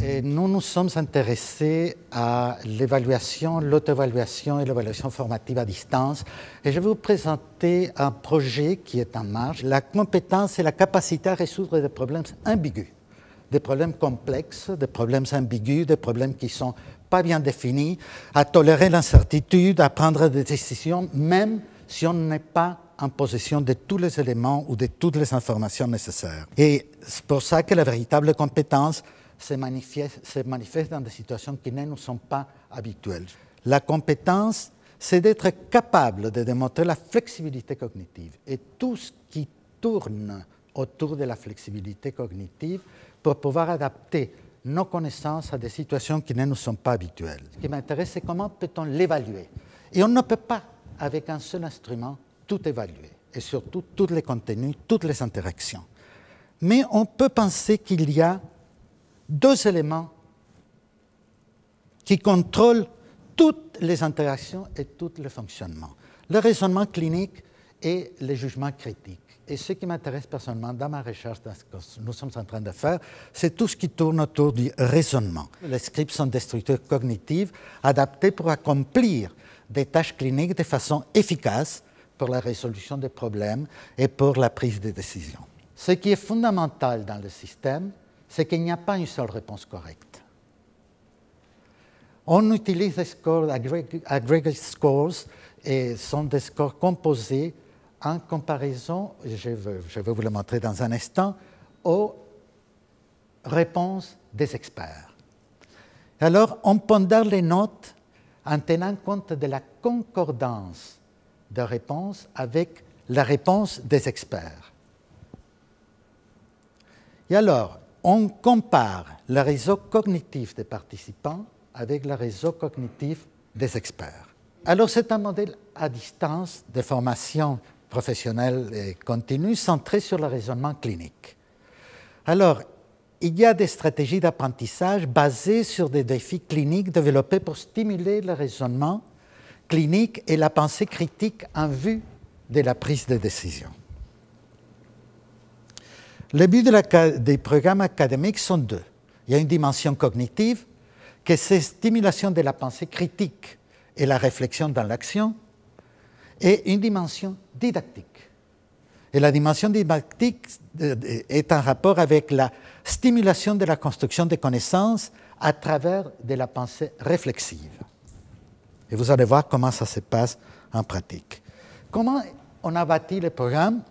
Et nous nous sommes intéressés à l'évaluation, l'auto-évaluation et l'évaluation formative à distance. Et je vais vous présenter un projet qui est en marche. La compétence et la capacité à résoudre des problèmes ambigus, des problèmes complexes, des problèmes ambigus, des problèmes qui ne sont pas bien définis, à tolérer l'incertitude, à prendre des décisions, même si on n'est pas en possession de tous les éléments ou de toutes les informations nécessaires. Et c'est pour ça que la véritable compétence se manifeste dans des situations qui ne nous sont pas habituelles. La compétence, c'est d'être capable de démontrer la flexibilité cognitive et tout ce qui tourne autour de la flexibilité cognitive pour pouvoir adapter nos connaissances à des situations qui ne nous sont pas habituelles. Ce qui m'intéresse, c'est comment peut-on l'évaluer. Et on ne peut pas, avec un seul instrument, tout évaluer, et surtout tous les contenus, toutes les interactions. Mais on peut penser qu'il y a deux éléments qui contrôlent toutes les interactions et tout le fonctionnement. Le raisonnement clinique et le jugement critique. Et ce qui m'intéresse personnellement dans ma recherche, dans ce que nous sommes en train de faire, c'est tout ce qui tourne autour du raisonnement. Les scripts sont des structures cognitives adaptées pour accomplir des tâches cliniques de façon efficace pour la résolution des problèmes et pour la prise de décision. Ce qui est fondamental dans le système, c'est qu'il n'y a pas une seule réponse correcte. On utilise des scores, aggregate scores, et sont des scores composés en comparaison, je vais vous le montrer dans un instant, aux réponses des experts. Alors, on pondère les notes en tenant compte de la concordance de réponses avec la réponse des experts. Et alors, on compare le réseau cognitif des participants avec le réseau cognitif des experts. Alors, c'est un modèle à distance de formation professionnelle et continue centré sur le raisonnement clinique. Alors, il y a des stratégies d'apprentissage basées sur des défis cliniques développés pour stimuler le raisonnement clinique et la pensée critique en vue de la prise de décision. Les buts des programmes académiques sont deux. Il y a une dimension cognitive, que c'est stimulation de la pensée critique et la réflexion dans l'action, et une dimension didactique. Et la dimension didactique est en rapport avec la stimulation de la construction des connaissances à travers de la pensée réflexive. Et vous allez voir comment ça se passe en pratique. Comment on a bâti les programmes?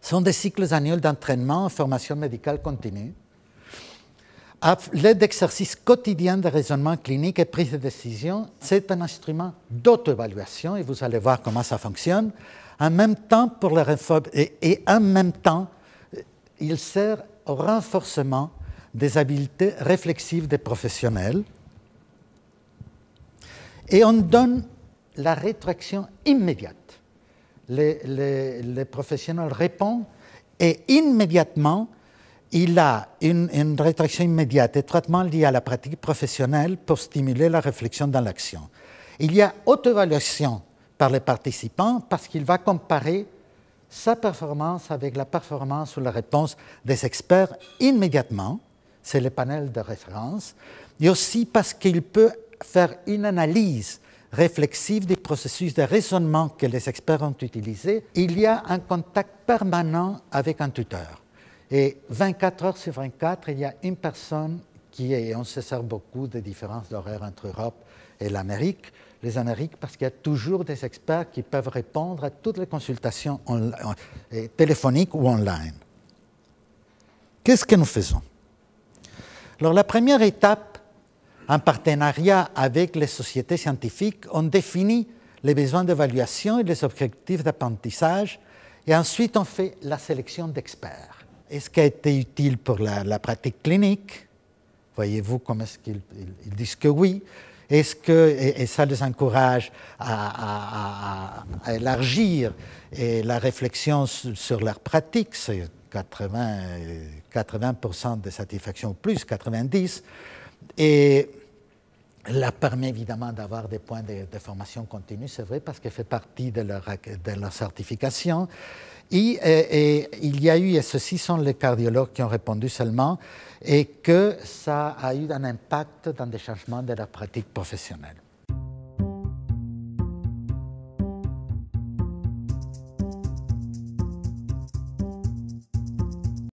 Ce sont des cycles annuels d'entraînement en formation médicale continue, à l'aide d'exercices quotidiens de raisonnement clinique et prise de décision. C'est un instrument d'auto-évaluation, et vous allez voir comment ça fonctionne. En même temps, en même temps, il sert au renforcement des habiletés réflexives des professionnels. Et on donne la rétroaction immédiate. Les professionnels répondent et immédiatement, il a une rétroaction immédiate étroitement liée à la pratique professionnelle pour stimuler la réflexion dans l'action. Il y a auto-évaluation par les participants parce qu'il va comparer sa performance avec la performance ou la réponse des experts immédiatement. C'est le panel de référence. Et aussi parce qu'il peut faire une analyse réflexive des processus de raisonnement que les experts ont utilisés. Il y a un contact permanent avec un tuteur. Et 24 heures sur 24, il y a une personne qui est, et on se sert beaucoup des différences d'horaire entre l'Europe et l'Amérique, les Amériques, parce qu'il y a toujours des experts qui peuvent répondre à toutes les consultations téléphoniques ou online. Qu'est-ce que nous faisons? Alors, la première étape, en partenariat avec les sociétés scientifiques, on définit les besoins d'évaluation et les objectifs d'apprentissage, et ensuite on fait la sélection d'experts. Est-ce qui a été utile pour la pratique clinique? Voyez-vous comment est-ce qu'ils disent que oui. Est-ce que, et ça les encourage à élargir la réflexion sur leur pratique, c'est 80% de satisfaction ou plus, 90%, et leur permet évidemment d'avoir des points de formation continue, c'est vrai, parce qu'elle fait partie de leur certification. Et il y a eu, et ceux-ci sont les cardiologues qui ont répondu seulement, et que ça a eu un impact dans des changements de leur pratique professionnelle.